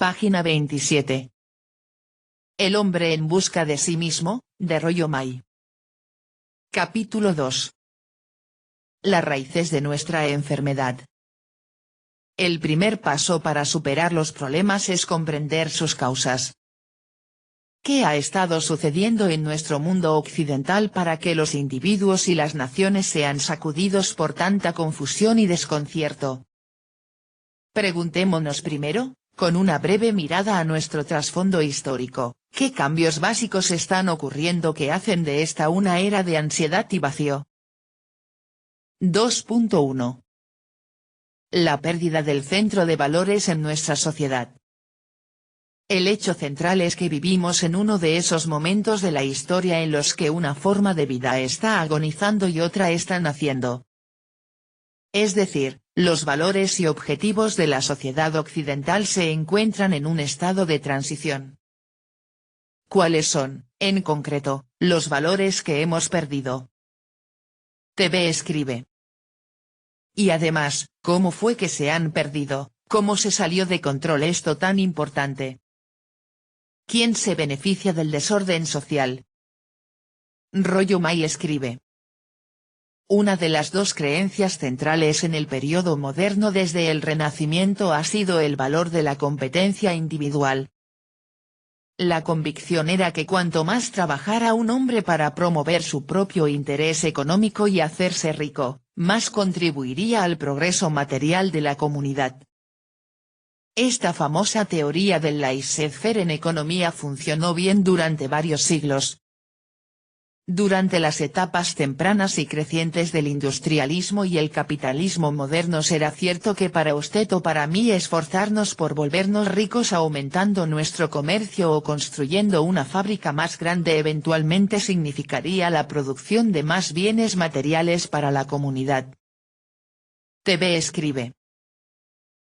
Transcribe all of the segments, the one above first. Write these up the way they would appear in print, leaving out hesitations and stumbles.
Página 27. El hombre en busca de sí mismo, de Rollo May. Capítulo 2. Las raíces de nuestra enfermedad. El primer paso para superar los problemas es comprender sus causas. ¿Qué ha estado sucediendo en nuestro mundo occidental para que los individuos y las naciones sean sacudidos por tanta confusión y desconcierto? Preguntémonos primero, con una breve mirada a nuestro trasfondo histórico, ¿qué cambios básicos están ocurriendo que hacen de esta una era de ansiedad y vacío? 2.1. La pérdida del centro de valores en nuestra sociedad. El hecho central es que vivimos en uno de esos momentos de la historia en los que una forma de vida está agonizando y otra está naciendo. Es decir, los valores y objetivos de la sociedad occidental se encuentran en un estado de transición. ¿Cuáles son, en concreto, los valores que hemos perdido? TV escribe. Y además, ¿cómo fue que se han perdido? ¿Cómo se salió de control esto tan importante? ¿Quién se beneficia del desorden social? Rollo May escribe. Una de las dos creencias centrales en el periodo moderno desde el Renacimiento ha sido el valor de la competencia individual. La convicción era que cuanto más trabajara un hombre para promover su propio interés económico y hacerse rico, más contribuiría al progreso material de la comunidad. Esta famosa teoría del laissez-faire en economía funcionó bien durante varios siglos. Durante las etapas tempranas y crecientes del industrialismo y el capitalismo modernos era cierto que para usted o para mí esforzarnos por volvernos ricos aumentando nuestro comercio o construyendo una fábrica más grande eventualmente significaría la producción de más bienes materiales para la comunidad. TV escribe.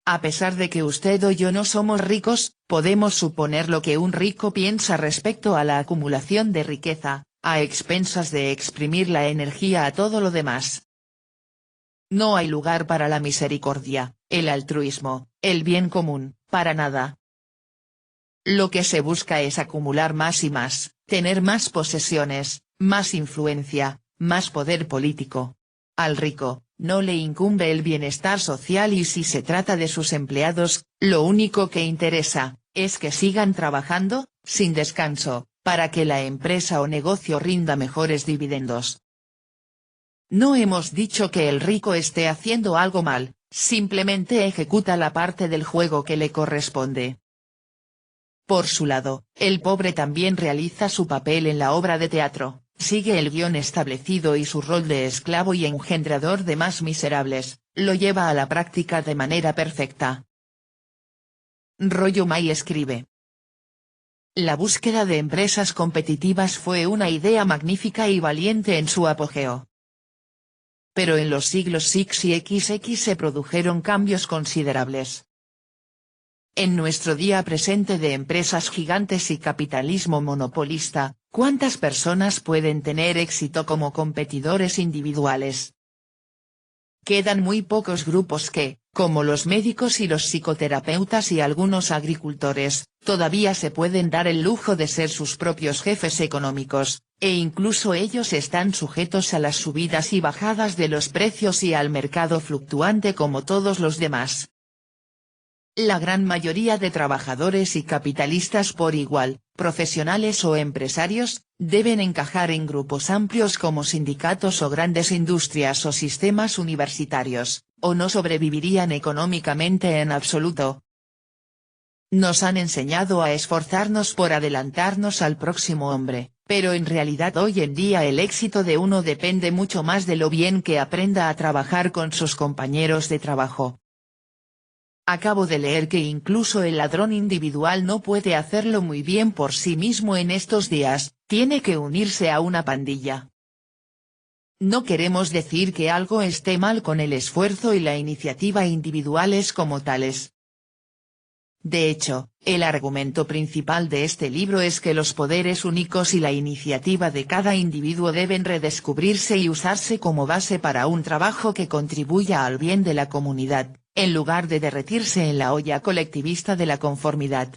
A pesar de que usted o yo no somos ricos, podemos suponer lo que un rico piensa respecto a la acumulación de riqueza, a expensas de exprimir la energía a todo lo demás. No hay lugar para la misericordia, el altruismo, el bien común, para nada. Lo que se busca es acumular más y más, tener más posesiones, más influencia, más poder político. Al rico, no le incumbe el bienestar social y si se trata de sus empleados, lo único que interesa, es que sigan trabajando, sin descanso, para que la empresa o negocio rinda mejores dividendos. No hemos dicho que el rico esté haciendo algo mal, simplemente ejecuta la parte del juego que le corresponde. Por su lado, el pobre también realiza su papel en la obra de teatro, sigue el guión establecido y su rol de esclavo y engendrador de más miserables, lo lleva a la práctica de manera perfecta. Rollo May escribe. La búsqueda de empresas competitivas fue una idea magnífica y valiente en su apogeo. Pero en los siglos X y XX se produjeron cambios considerables. En nuestro día presente de empresas gigantes y capitalismo monopolista, ¿cuántas personas pueden tener éxito como competidores individuales? Quedan muy pocos grupos que, como los médicos y los psicoterapeutas y algunos agricultores, todavía se pueden dar el lujo de ser sus propios jefes económicos, e incluso ellos están sujetos a las subidas y bajadas de los precios y al mercado fluctuante como todos los demás. La gran mayoría de trabajadores y capitalistas por igual, profesionales o empresarios, deben encajar en grupos amplios como sindicatos o grandes industrias o sistemas universitarios, o no sobrevivirían económicamente en absoluto. Nos han enseñado a esforzarnos por adelantarnos al próximo hombre, pero en realidad hoy en día el éxito de uno depende mucho más de lo bien que aprenda a trabajar con sus compañeros de trabajo. Acabo de leer que incluso el ladrón individual no puede hacerlo muy bien por sí mismo en estos días, tiene que unirse a una pandilla. No queremos decir que algo esté mal con el esfuerzo y la iniciativa individuales como tales. De hecho, el argumento principal de este libro es que los poderes únicos y la iniciativa de cada individuo deben redescubrirse y usarse como base para un trabajo que contribuya al bien de la comunidad, en lugar de derretirse en la olla colectivista de la conformidad.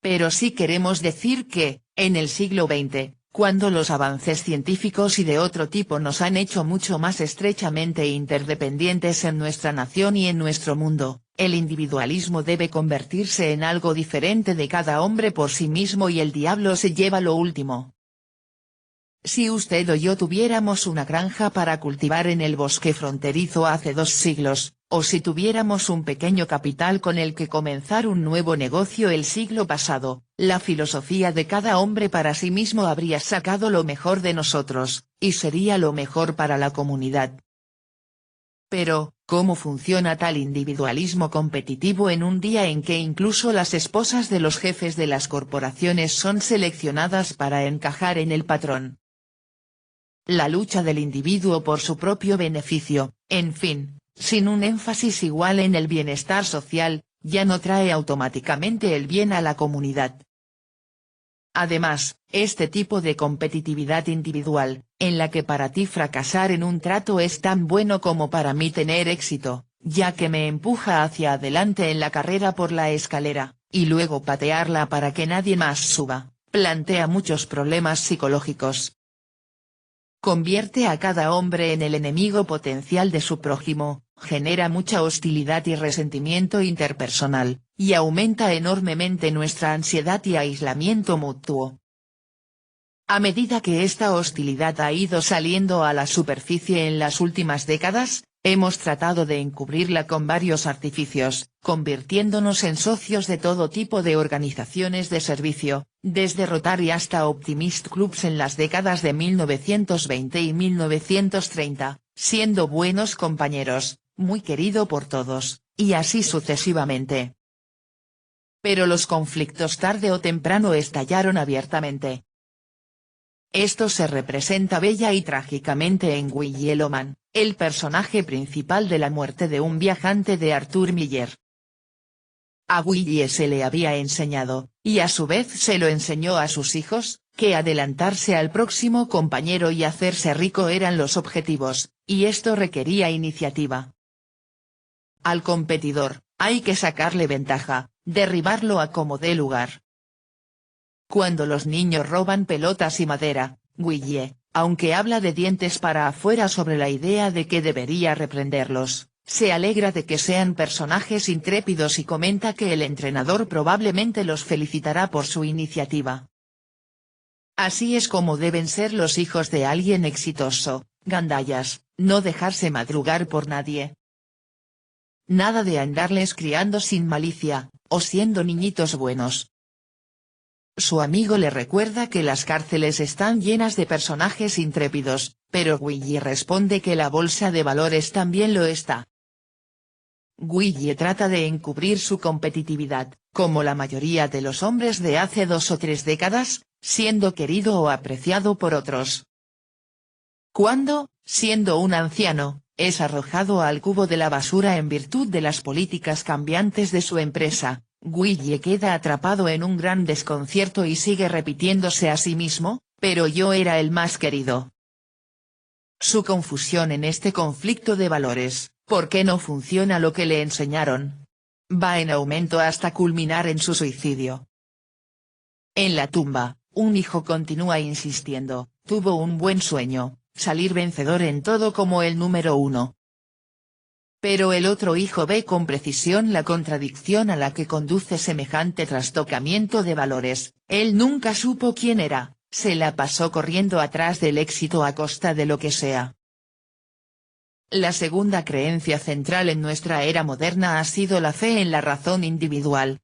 Pero sí queremos decir que, en el siglo XX, cuando los avances científicos y de otro tipo nos han hecho mucho más estrechamente interdependientes en nuestra nación y en nuestro mundo, el individualismo debe convertirse en algo diferente de cada hombre por sí mismo y el diablo se lleva lo último. Si usted o yo tuviéramos una granja para cultivar en el bosque fronterizo hace 2 siglos, o si tuviéramos un pequeño capital con el que comenzar un nuevo negocio el siglo pasado, la filosofía de cada hombre para sí mismo habría sacado lo mejor de nosotros, y sería lo mejor para la comunidad. Pero, ¿cómo funciona tal individualismo competitivo en un día en que incluso las esposas de los jefes de las corporaciones son seleccionadas para encajar en el patrón? La lucha del individuo por su propio beneficio, en fin, sin un énfasis igual en el bienestar social, ya no trae automáticamente el bien a la comunidad. Además, este tipo de competitividad individual, en la que para ti fracasar en un trato es tan bueno como para mí tener éxito, ya que me empuja hacia adelante en la carrera por la escalera, y luego patearla para que nadie más suba, plantea muchos problemas psicológicos. Convierte a cada hombre en el enemigo potencial de su prójimo, genera mucha hostilidad y resentimiento interpersonal, y aumenta enormemente nuestra ansiedad y aislamiento mutuo. A medida que esta hostilidad ha ido saliendo a la superficie en las últimas décadas, hemos tratado de encubrirla con varios artificios, convirtiéndonos en socios de todo tipo de organizaciones de servicio, desde Rotary hasta Optimist Clubs en las décadas de 1920 y 1930, siendo buenos compañeros, muy querido por todos, y así sucesivamente. Pero los conflictos tarde o temprano estallaron abiertamente. Esto se representa bella y trágicamente en Willie Loman, el personaje principal de La muerte de un viajante de Arthur Miller. A Willie se le había enseñado, y a su vez se lo enseñó a sus hijos, que adelantarse al próximo compañero y hacerse rico eran los objetivos, y esto requería iniciativa. Al competidor, hay que sacarle ventaja, derribarlo a como dé lugar. Cuando los niños roban pelotas y madera, Willie, aunque habla de dientes para afuera sobre la idea de que debería reprenderlos, se alegra de que sean personajes intrépidos y comenta que el entrenador probablemente los felicitará por su iniciativa. Así es como deben ser los hijos de alguien exitoso, gandallas, no dejarse madrugar por nadie. Nada de andarles criando sin malicia, o siendo niñitos buenos. Su amigo le recuerda que las cárceles están llenas de personajes intrépidos, pero Willie responde que la bolsa de valores también lo está. Willie trata de encubrir su competitividad, como la mayoría de los hombres de hace 2 o 3 décadas, siendo querido o apreciado por otros. Cuando, siendo un anciano, es arrojado al cubo de la basura en virtud de las políticas cambiantes de su empresa, Willie queda atrapado en un gran desconcierto y sigue repitiéndose a sí mismo, pero yo era el más querido. Su confusión en este conflicto de valores, ¿por qué no funciona lo que le enseñaron?, va en aumento hasta culminar en su suicidio. En la tumba, un hijo continúa insistiendo, tuvo un buen sueño, salir vencedor en todo como el número 1. Pero el otro hijo ve con precisión la contradicción a la que conduce semejante trastocamiento de valores, él nunca supo quién era, se la pasó corriendo atrás del éxito a costa de lo que sea. La segunda creencia central en nuestra era moderna ha sido la fe en la razón individual.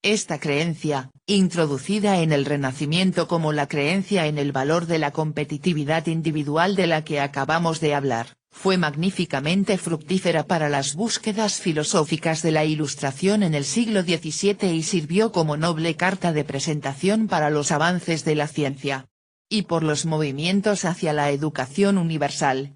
Esta creencia, introducida en el Renacimiento como la creencia en el valor de la competitividad individual de la que acabamos de hablar, fue magníficamente fructífera para las búsquedas filosóficas de la Ilustración en el siglo XVII y sirvió como noble carta de presentación para los avances de la ciencia. Y por los movimientos hacia la educación universal.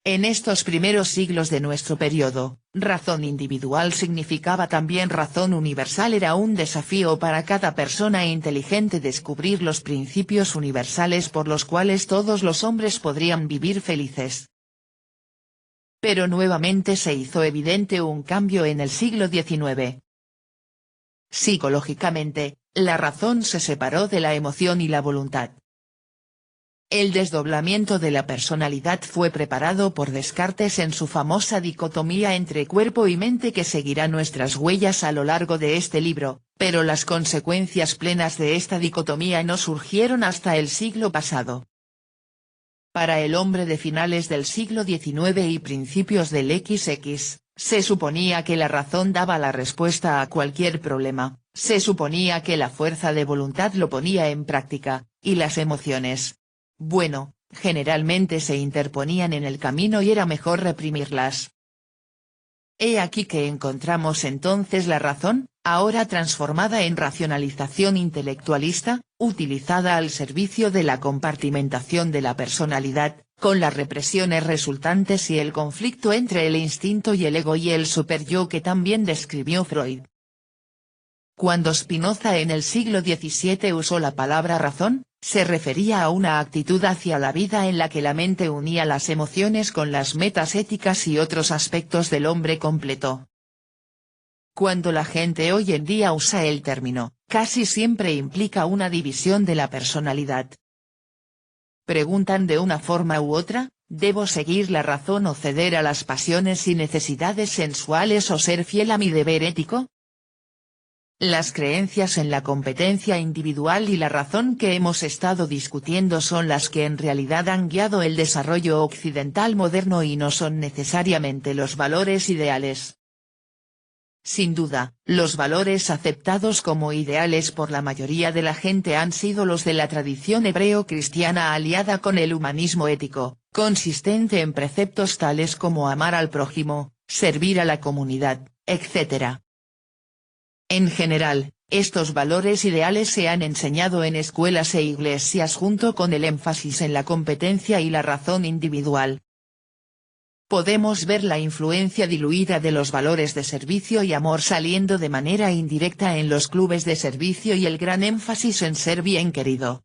En estos primeros siglos de nuestro periodo, razón individual significaba también razón universal. Era un desafío para cada persona inteligente descubrir los principios universales por los cuales todos los hombres podrían vivir felices. Pero nuevamente se hizo evidente un cambio en el siglo XIX. Psicológicamente, la razón se separó de la emoción y la voluntad. El desdoblamiento de la personalidad fue preparado por Descartes en su famosa dicotomía entre cuerpo y mente que seguirá nuestras huellas a lo largo de este libro, pero las consecuencias plenas de esta dicotomía no surgieron hasta el siglo pasado. Para el hombre de finales del siglo XIX y principios del XX, se suponía que la razón daba la respuesta a cualquier problema, se suponía que la fuerza de voluntad lo ponía en práctica, y las emociones, bueno, generalmente se interponían en el camino y era mejor reprimirlas. He aquí que encontramos entonces la razón, ahora transformada en racionalización intelectualista, utilizada al servicio de la compartimentación de la personalidad, con las represiones resultantes y el conflicto entre el instinto y el ego y el superyo que también describió Freud. Cuando Spinoza en el siglo XVII usó la palabra razón, se refería a una actitud hacia la vida en la que la mente unía las emociones con las metas éticas y otros aspectos del hombre completo. Cuando la gente hoy en día usa el término, casi siempre implica una división de la personalidad. Preguntan de una forma u otra, ¿debo seguir la razón o ceder a las pasiones y necesidades sensuales o ser fiel a mi deber ético? Las creencias en la competencia individual y la razón que hemos estado discutiendo son las que en realidad han guiado el desarrollo occidental moderno y no son necesariamente los valores ideales. Sin duda, los valores aceptados como ideales por la mayoría de la gente han sido los de la tradición hebreo-cristiana aliada con el humanismo ético, consistente en preceptos tales como amar al prójimo, servir a la comunidad, etc. En general, estos valores ideales se han enseñado en escuelas e iglesias junto con el énfasis en la competencia y la razón individual. Podemos ver la influencia diluida de los valores de servicio y amor saliendo de manera indirecta en los clubes de servicio y el gran énfasis en ser bien querido.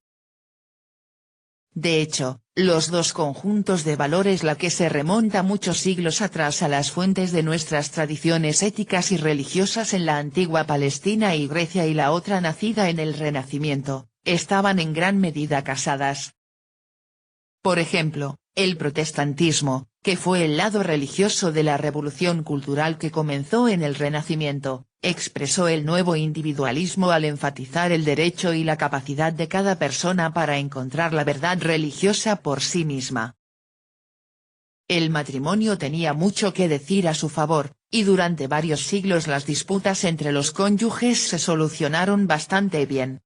De hecho, los dos conjuntos de valores la que se remonta muchos siglos atrás a las fuentes de nuestras tradiciones éticas y religiosas en la antigua Palestina y Grecia y la otra nacida en el Renacimiento, estaban en gran medida casadas. Por ejemplo, el protestantismo, que fue el lado religioso de la revolución cultural que comenzó en el Renacimiento, expresó el nuevo individualismo al enfatizar el derecho y la capacidad de cada persona para encontrar la verdad religiosa por sí misma. El matrimonio tenía mucho que decir a su favor, y durante varios siglos las disputas entre los cónyuges se solucionaron bastante bien.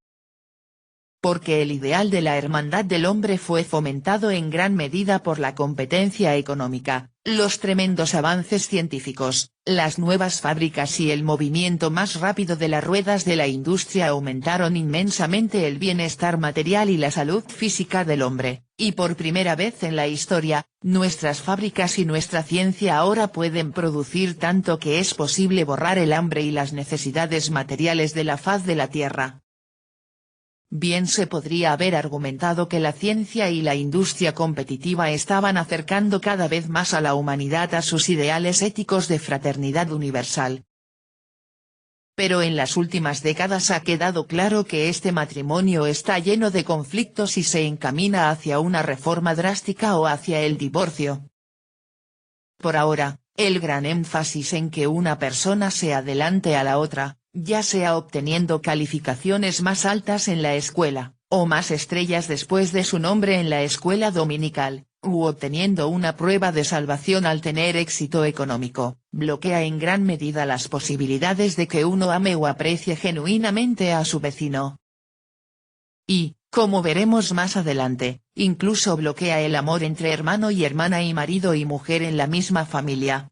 Porque el ideal de la hermandad del hombre fue fomentado en gran medida por la competencia económica, los tremendos avances científicos, las nuevas fábricas y el movimiento más rápido de las ruedas de la industria aumentaron inmensamente el bienestar material y la salud física del hombre, y por primera vez en la historia, nuestras fábricas y nuestra ciencia ahora pueden producir tanto que es posible borrar el hambre y las necesidades materiales de la faz de la tierra. Bien se podría haber argumentado que la ciencia y la industria competitiva estaban acercando cada vez más a la humanidad a sus ideales éticos de fraternidad universal. Pero en las últimas décadas ha quedado claro que este matrimonio está lleno de conflictos y se encamina hacia una reforma drástica o hacia el divorcio. Por ahora, el gran énfasis en que una persona se adelante a la otra, ya sea obteniendo calificaciones más altas en la escuela, o más estrellas después de su nombre en la escuela dominical, u obteniendo una prueba de salvación al tener éxito económico, bloquea en gran medida las posibilidades de que uno ame o aprecie genuinamente a su vecino. Y, como veremos más adelante, incluso bloquea el amor entre hermano y hermana y marido y mujer en la misma familia.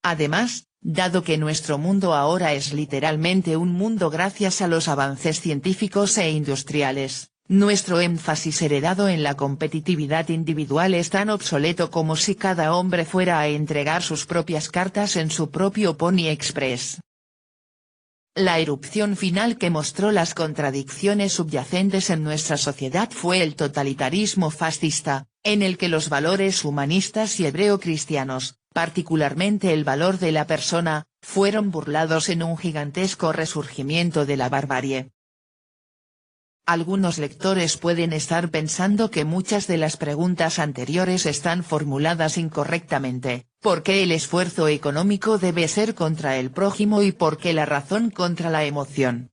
Además, dado que nuestro mundo ahora es literalmente un mundo gracias a los avances científicos e industriales, nuestro énfasis heredado en la competitividad individual es tan obsoleto como si cada hombre fuera a entregar sus propias cartas en su propio Pony Express. La erupción final que mostró las contradicciones subyacentes en nuestra sociedad fue el totalitarismo fascista, en el que los valores humanistas y hebreo-cristianos, particularmente el valor de la persona, fueron burlados en un gigantesco resurgimiento de la barbarie. Algunos lectores pueden estar pensando que muchas de las preguntas anteriores están formuladas incorrectamente: ¿por qué el esfuerzo económico debe ser contra el prójimo y por qué la razón contra la emoción?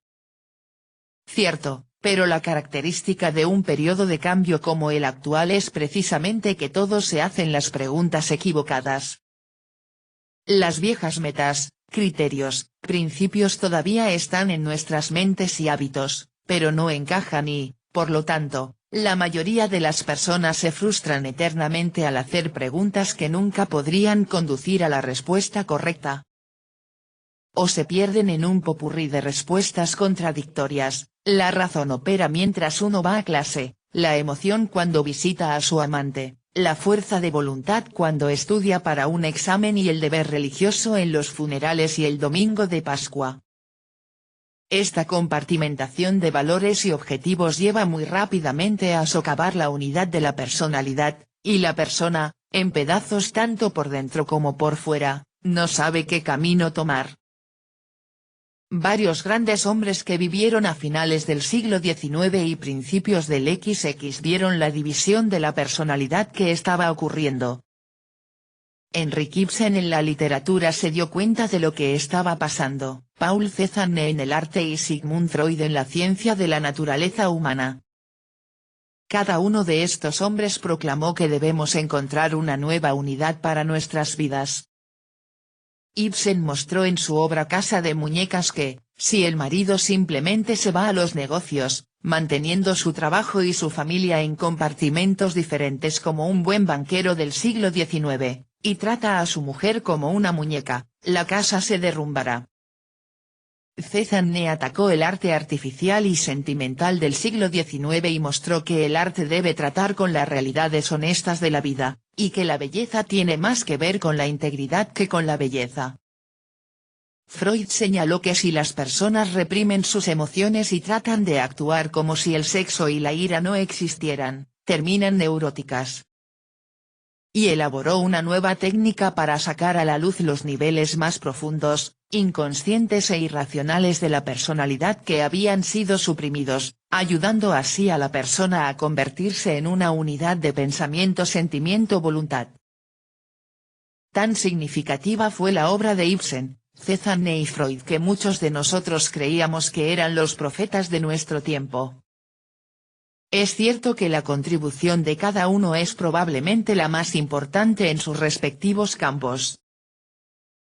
Cierto, pero la característica de un periodo de cambio como el actual es precisamente que todos se hacen las preguntas equivocadas. Las viejas metas, criterios, principios todavía están en nuestras mentes y hábitos, pero no encajan y, por lo tanto, la mayoría de las personas se frustran eternamente al hacer preguntas que nunca podrían conducir a la respuesta correcta. O se pierden en un popurrí de respuestas contradictorias. La razón opera mientras uno va a clase, la emoción cuando visita a su amante, la fuerza de voluntad cuando estudia para un examen y el deber religioso en los funerales y el domingo de Pascua. Esta compartimentación de valores y objetivos lleva muy rápidamente a socavar la unidad de la personalidad, y la persona, en pedazos tanto por dentro como por fuera, no sabe qué camino tomar. Varios grandes hombres que vivieron a finales del siglo XIX y principios del XX vieron la división de la personalidad que estaba ocurriendo. Henrik Ibsen en la literatura se dio cuenta de lo que estaba pasando, Paul Cézanne en el arte y Sigmund Freud en la ciencia de la naturaleza humana. Cada uno de estos hombres proclamó que debemos encontrar una nueva unidad para nuestras vidas. Ibsen mostró en su obra Casa de Muñecas que, si el marido simplemente se va a los negocios, manteniendo su trabajo y su familia en compartimentos diferentes como un buen banquero del siglo XIX, y trata a su mujer como una muñeca, la casa se derrumbará. Cézanne atacó el arte artificial y sentimental del siglo XIX y mostró que el arte debe tratar con las realidades honestas de la vida, y que la belleza tiene más que ver con la integridad que con la belleza. Freud señaló que si las personas reprimen sus emociones y tratan de actuar como si el sexo y la ira no existieran, terminan neuróticas. Y elaboró una nueva técnica para sacar a la luz los niveles más profundos, inconscientes e irracionales de la personalidad que habían sido suprimidos, ayudando así a la persona a convertirse en una unidad de pensamiento-sentimiento-voluntad. Tan significativa fue la obra de Ibsen, Cézanne y Freud que muchos de nosotros creíamos que eran los profetas de nuestro tiempo. Es cierto que la contribución de cada uno es probablemente la más importante en sus respectivos campos.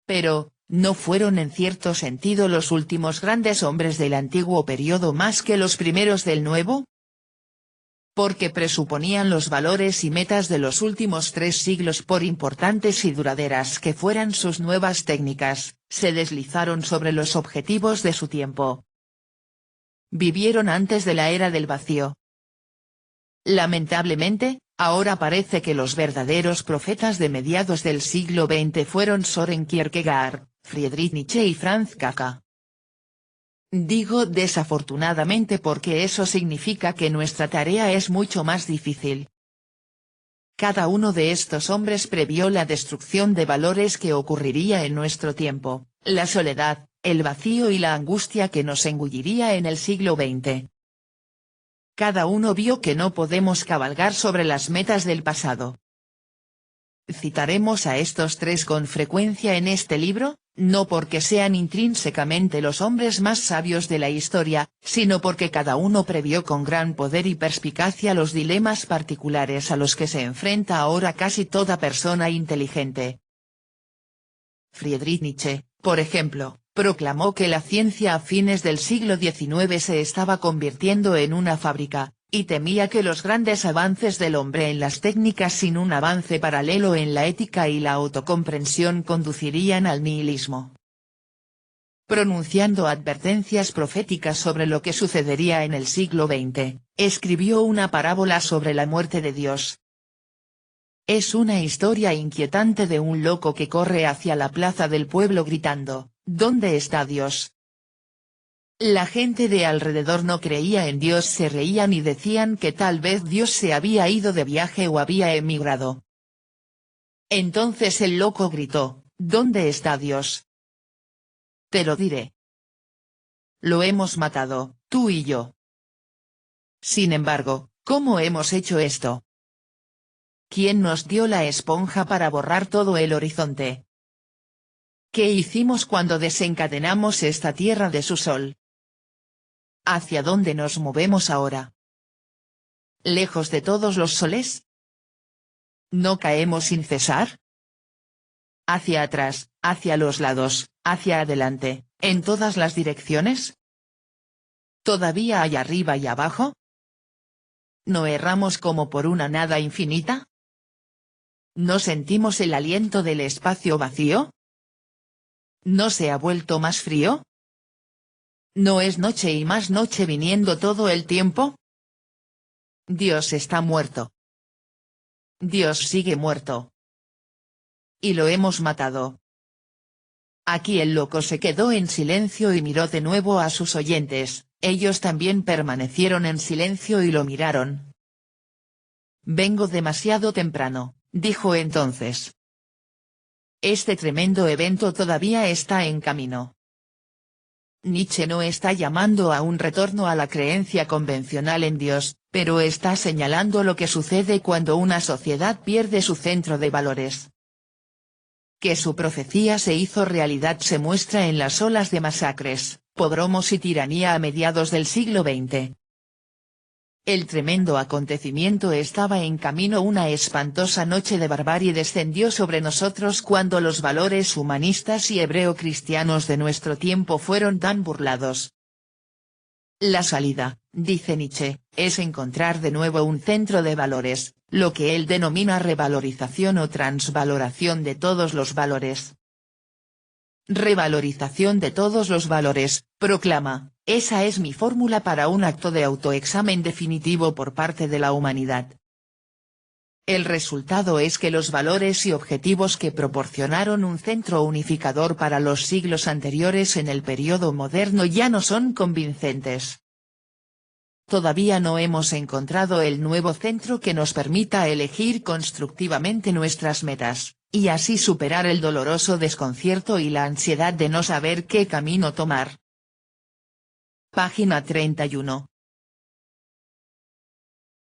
Pero, ¿no fueron en cierto sentido los últimos grandes hombres del antiguo periodo más que los primeros del nuevo? Porque presuponían los valores y metas de los últimos 3 siglos por importantes y duraderas que fueran sus nuevas técnicas, se deslizaron sobre los objetivos de su tiempo. Vivieron antes de la era del vacío. Lamentablemente, ahora parece que los verdaderos profetas de mediados del siglo XX fueron Søren Kierkegaard, Friedrich Nietzsche y Franz Kafka. Digo desafortunadamente porque eso significa que nuestra tarea es mucho más difícil. Cada uno de estos hombres previó la destrucción de valores que ocurriría en nuestro tiempo, la soledad, el vacío y la angustia que nos engulliría en el siglo XX. Cada uno vio que no podemos cabalgar sobre las metas del pasado. Citaremos a estos 3 con frecuencia en este libro, no porque sean intrínsecamente los hombres más sabios de la historia, sino porque cada uno previó con gran poder y perspicacia los dilemas particulares a los que se enfrenta ahora casi toda persona inteligente. Friedrich Nietzsche, por ejemplo, proclamó que la ciencia a fines del siglo XIX se estaba convirtiendo en una fábrica, y temía que los grandes avances del hombre en las técnicas sin un avance paralelo en la ética y la autocomprensión conducirían al nihilismo. Pronunciando advertencias proféticas sobre lo que sucedería en el siglo XX, escribió una parábola sobre la muerte de Dios. Es una historia inquietante de un loco que corre hacia la plaza del pueblo gritando, ¿dónde está Dios? La gente de alrededor no creía en Dios, se reían y decían que tal vez Dios se había ido de viaje o había emigrado. Entonces el loco gritó, ¿dónde está Dios? Te lo diré. Lo hemos matado, tú y yo. Sin embargo, ¿cómo hemos hecho esto? ¿Quién nos dio la esponja para borrar todo el horizonte? ¿Qué hicimos cuando desencadenamos esta tierra de su sol? ¿Hacia dónde nos movemos ahora? ¿Lejos de todos los soles? ¿No caemos sin cesar? ¿Hacia atrás, hacia los lados, hacia adelante, en todas las direcciones? ¿Todavía hay arriba y abajo? ¿No erramos como por una nada infinita? ¿No sentimos el aliento del espacio vacío? ¿No se ha vuelto más frío? ¿No es noche y más noche viniendo todo el tiempo? Dios está muerto. Dios sigue muerto. Y lo hemos matado. Aquí el loco se quedó en silencio y miró de nuevo a sus oyentes, ellos también permanecieron en silencio y lo miraron. Vengo demasiado temprano, dijo entonces. Este tremendo evento todavía está en camino. Nietzsche no está llamando a un retorno a la creencia convencional en Dios, pero está señalando lo que sucede cuando una sociedad pierde su centro de valores. Que su profecía se hizo realidad se muestra en las olas de masacres, pogromos y tiranía a mediados del siglo XX. El tremendo acontecimiento estaba en camino, una espantosa noche de barbarie descendió sobre nosotros cuando los valores humanistas y hebreo-cristianos de nuestro tiempo fueron tan burlados. La salida, dice Nietzsche, es encontrar de nuevo un centro de valores, lo que él denomina revalorización o transvaloración de todos los valores. Revalorización de todos los valores, proclama, esa es mi fórmula para un acto de autoexamen definitivo por parte de la humanidad. El resultado es que los valores y objetivos que proporcionaron un centro unificador para los siglos anteriores en el periodo moderno ya no son convincentes. Todavía no hemos encontrado el nuevo centro que nos permita elegir constructivamente nuestras metas, y así superar el doloroso desconcierto y la ansiedad de no saber qué camino tomar. Página 31.